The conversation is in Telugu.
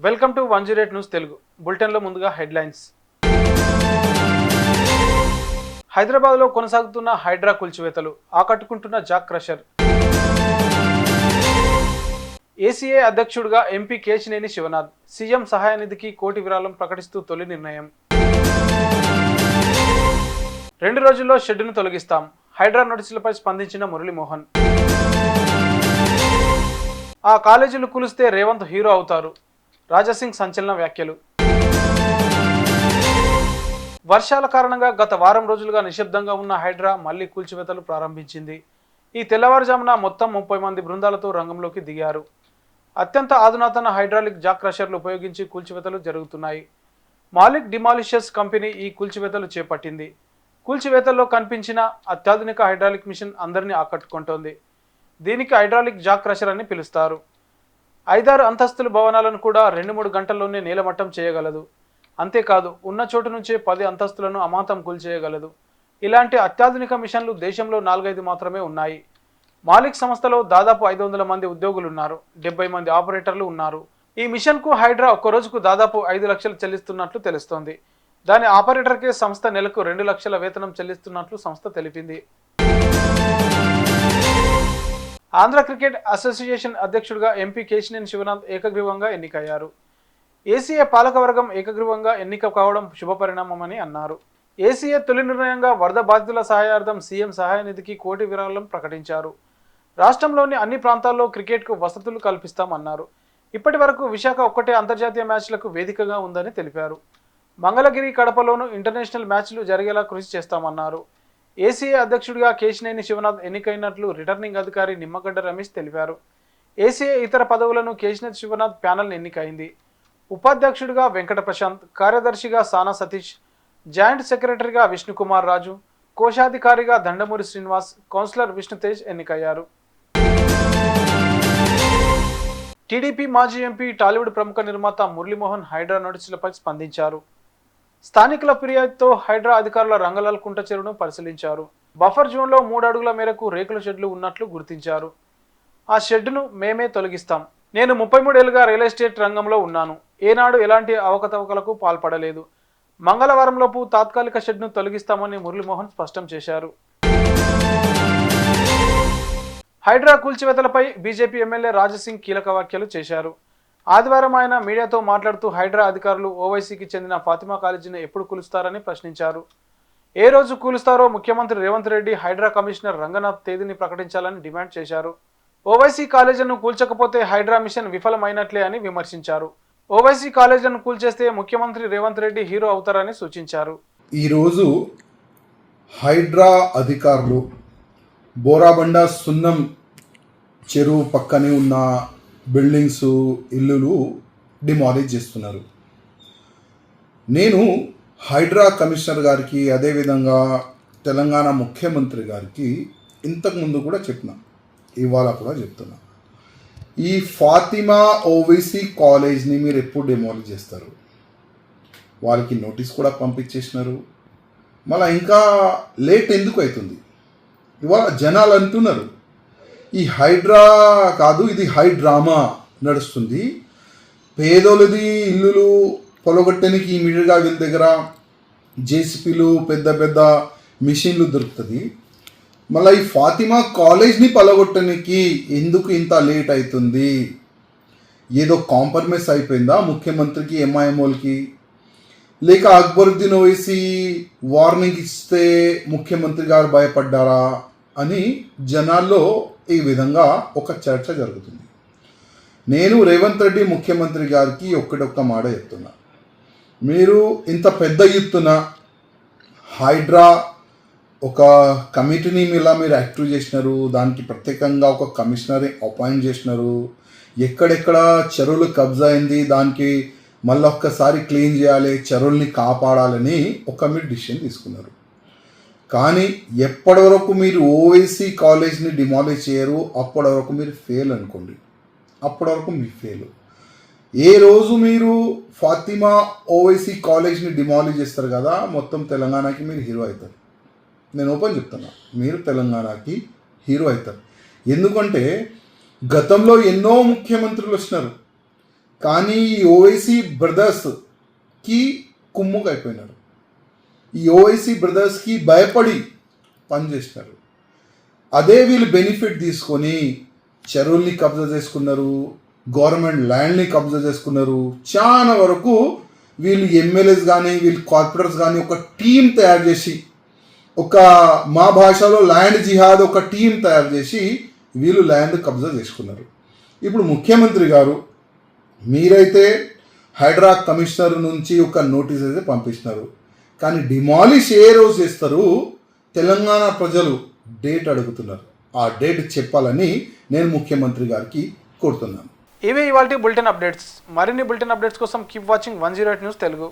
వెల్కమ్ టు 108 న్యూస్ తెలుగు బులెటిన్లో ముందుగా హెడ్లైన్స్. హైదరాబాద్లో కొనసాగుతున్న హైడ్రా కూల్చివేతలు ఆకట్టుకుంటున్న జాక్ క్రషర్. ఏసీఏ అధ్యక్షుడిగా ఎంపీ కేశినేని శివనాథ్. సీఎం సహాయ నిధికి కోటి విరాళం ప్రకటిస్తూ తొలి నిర్ణయం. 2 రోజుల్లో షెడ్డును తొలగిస్తాం. హైడ్రా నోటీసులపై స్పందించిన మురళీమోహన్. ఆ కాలేజీలు కూలిస్తే రేవంత్ హీరో అవుతారు. రాజాసింగ్ సంచలన వ్యాఖ్యలు. వర్షాల కారణంగా గత వారం రోజులుగా నిశ్శబ్దంగా ఉన్న హైడ్రా మళ్లీ కూల్చివేతలు ప్రారంభించింది. ఈ తెల్లవారుజామున మొత్తం 30 మంది బృందాలతో రంగంలోకి దిగారు. అత్యంత అధునాతన హైడ్రాలిక్ జాక్ క్రషర్లు ఉపయోగించి కూల్చివేతలు జరుగుతున్నాయి. మాలిక్ డిమాలిషర్స్ కంపెనీ ఈ కూల్చివేతలు చేపట్టింది. కూల్చివేతల్లో కనిపించిన అత్యాధునిక హైడ్రాలిక్ మిషన్ అందరినీ ఆకట్టుకుంటోంది. దీనికి హైడ్రాలిక్ జాక్ క్రషర్ అని పిలుస్తారు. 5-6 అంతస్తుల భవనాలను కూడా 2-3 గంటల్లోనే నేలమట్టం చేయగలదు. అంతేకాదు ఉన్న చోటు నుంచే 10 అంతస్తులను అమాంతం కూల్చేయగలదు. ఇలాంటి అత్యాధునిక మిషన్లు దేశంలో 4-5 మాత్రమే ఉన్నాయి. మాలిక్ సంస్థలో దాదాపు 500 మంది ఉద్యోగులున్నారు. 70 మంది ఆపరేటర్లు ఉన్నారు. ఈ మిషన్కు హైడ్రా ఒక్క రోజుకు దాదాపు 5 లక్షలు చెల్లిస్తున్నట్లు తెలుస్తోంది. దాని ఆపరేటర్కే సంస్థ నెలకు 2 లక్షల వేతనం చెల్లిస్తున్నట్లు సంస్థ తెలిపింది. ఆంధ్ర క్రికెట్ అసోసియేషన్ అధ్యక్షుడిగా ఎంపీ కేశినేని శివనాథ్ ఏకగ్రీవంగా ఎన్నికయ్యారు. ఏసీఏ పాలకవర్గం ఏకగ్రీవంగా ఎన్నిక కావడం శుభపరిణామమని అన్నారు. ఏసీఏ తొలి నిర్ణయంగా వరద బాధితుల సహాయార్థం సీఎం సహాయ నిధికి కోటి విరాళం ప్రకటించారు. రాష్ట్రంలోని అన్ని ప్రాంతాల్లో క్రికెట్కు వసతులు కల్పిస్తామన్నారు. ఇప్పటి వరకు విశాఖ ఒక్కటే అంతర్జాతీయ మ్యాచ్లకు వేదికగా ఉందని తెలిపారు. మంగళగిరి, కడపలోనూ ఇంటర్నేషనల్ మ్యాచ్లు జరిగేలా కృషి చేస్తామన్నారు. ఏసీఏ అధ్యక్షుడిగా కేశినేని శివనాథ్ ఎన్నికైనట్లు రిటర్నింగ్ అధికారి నిమ్మగడ్డ రమేష్ తెలిపారు. ఏసీఏ ఇతర పదవులను కేశినేని శివనాథ్ ప్యానెల్ ఎన్నికైంది. ఉపాధ్యక్షుడిగా వెంకట ప్రశాంత్, కార్యదర్శిగా సానా సతీష్, జాయింట్ సెక్రటరీగా విష్ణుకుమార్ రాజు, కోశాధికారిగా దండమూరి శ్రీనివాస్, కౌన్సిలర్ విష్ణుతేజ్ ఎన్నికయ్యారు. టీడీపీ మాజీ ఎంపీ, టాలీవుడ్ ప్రముఖ నిర్మాత మురళీమోహన్ హైడ్రా నోటీసులపై స్పందించారు. స్థానికుల ఫిర్యాదుతో హైడ్రా అధికారుల రంగలాల్ కుంట చెరువును పరిశీలించారు. బఫర్ జోన్లో 3 అడుగుల మేరకు రేకుల షెడ్లు ఉన్నట్లు గుర్తించారు. ఆ షెడ్డును మేమే తొలగిస్తాం. నేను 33 ఏళ్లుగా రియల్ ఎస్టేట్ రంగంలో ఉన్నాను. ఏనాడు ఎలాంటి అవకతవకలకు పాల్పడలేదు. మంగళవారంలోపు తాత్కాలిక షెడ్ను తొలగిస్తామని మురళీమోహన్ స్పష్టం చేశారు. హైడ్రా కూల్చివేతలపై బీజేపీ ఎమ్మెల్యే రాజాసింగ్ కీలక వ్యాఖ్యలు చేశారు. ఆదివారం ఆయన మీడియాతో మాట్లాడుతూ హైడ్రా అధికారులు ఓవైసీకి చెందిన ఫాతిమా కాలేజీని ఎప్పుడు కూలుస్తారని ప్రశ్నించారు. ఏ రోజు కూలుస్తారో ముఖ్యమంత్రి రేవంత్ రెడ్డి, హైడ్రా కమిషనర్ రంగనాథ్ తేదీని ప్రకటించాలని డిమాండ్ చేశారు. ఓవైసీ కాలేజీలను కూల్చకపోతే హైడ్రా మిషన్ విఫలమైనట్లే అని విమర్శించారు. ఓవైసీ కాలేజీలను కూల్చేస్తే ముఖ్యమంత్రి రేవంత్ రెడ్డి హీరో అవుతారని సూచించారు. ఈరోజు హైడ్రా అధికారులు బోరాబండ సున్నం చెరువు పక్కనే ఉన్న బిల్డింగ్స్, ఇల్లులు డిమాలిష్ చేస్తున్నారు. నేను హైడ్రా కమిషనర్ గారికి, అదేవిధంగా తెలంగాణ ముఖ్యమంత్రి గారికి ఇంతకుముందు కూడా చెప్పిన, ఇవాళ కూడా చెప్తున్నా, ఈ ఫాతిమా ఓవైసీ కాలేజ్ని మీరు ఎప్పుడు డిమాలిష్ చేస్తారు? వాళ్ళకి నోటీస్ కూడా పంపించేసినారు. మళ్ళీ ఇంకా లేట్ ఎందుకు అవుతుంది? ఇవాళ జనాలు అంటున్నారు ఈ హైడ్రా కాదు, ఇది హైడ్రామా నడుస్తుంది. పేదోళ్ళది ఇల్లులు పొలగొట్టడానికి ఇమీడియట్గా వీళ్ళ దగ్గర జేసీపీలు, పెద్ద పెద్ద మిషన్లు దొరుకుతుంది. మళ్ళీ ఈ ఫాతిమా కాలేజ్ని పలగొట్టడానికి ఎందుకు ఇంత లేట్ అవుతుంది? ఏదో కాంప్రమైజ్ అయిపోయిందా ముఖ్యమంత్రికి, ఎంఐఎంఓలకి? లేక అక్బరుద్దీన్ ఓవైసీ వార్నింగ్ ఇస్తే ముఖ్యమంత్రి గారు భయపడ్డారా అని జనాల్లో ఈ విధంగా ఒక చర్చ జరుగుతుంది. నేను రేవంత్ రెడ్డి ముఖ్యమంత్రి గారికి ఒక్క మాట చెప్తున్నా, మీరు ఇంత పెద్ద ఎత్తున హైడ్రా ఒక కమిటీని మీరు యాక్టివ్ చేసినారు, దానికి ప్రత్యేకంగా ఒక కమిషనర్ అపాయింట్ చేసినారు, ఎక్కడెక్కడ చెరువులు కబ్జా అయింది దానికి మళ్ళీ ఒక్కసారి క్లీన్ చేయాలి, చెరువుల్ని కాపాడాలని మీరు డిసిషన్ తీసుకున్నారు. కానీ ఎప్పటి వరకు మీరు ఓవైసీ కాలేజ్ని డిమాలిష్ చేయరు, అప్పటి వరకు మీరు ఫెయిల్ అనుకోండి. అప్పటి వరకు మీరు ఫెయిల్. ఏ రోజు మీరు ఫాతిమా ఓవైసీ కాలేజ్ని డిమాలిష్ చేస్తారు కదా, మొత్తం తెలంగాణకి మీరు హీరో అవుతారు. నేను ఓపెన్ చెప్తున్నా, మీరు తెలంగాణకి హీరో అవుతారు. ఎందుకంటే గతంలో ఎన్నో ముఖ్యమంత్రులు వచ్చినారు, కానీ ఈ ఓవైసీ బ్రదర్స్కి కుమ్ముకైపోయినారు. ఈ ఓవైసీ బ్రదర్స్కి భయపడి పనిచేసినారు. అదే వీళ్ళు బెనిఫిట్ తీసుకొని చెరువుల్ని కబ్జా చేసుకున్నారు, గవర్నమెంట్ ల్యాండ్ని కబ్జా చేసుకున్నారు. చాలా వరకు వీళ్ళు ఎమ్మెల్యేస్ కానీ వీళ్ళు కార్పొరేటర్స్ కానీ ఒక టీం తయారు చేసి, ఒక మా భాషలో ల్యాండ్ జిహాద్ ఒక టీం తయారు చేసి వీళ్ళు ల్యాండ్ కబ్జా చేసుకున్నారు. ఇప్పుడు ముఖ్యమంత్రి గారు మీరైతే హైడ్రా కమిషనర్ నుంచి ఒక నోటీస్ అయితే పంపించినారు, కానీ డిమాలిష్ ఏ రోజు చేస్తారు తెలంగాణ ప్రజలు డేట్ అడుగుతున్నారు. ఆ డేట్ చెప్పాలని నేను ముఖ్యమంత్రి గారికి కోరుతున్నాను. ఇవే ఇవాల్టి బులెటిన్ అప్డేట్స్. మరిన్ని బులెటిన్ అప్డేట్స్ కోసం కీప్ వాచింగ్ 108 న్యూస్ తెలుగు.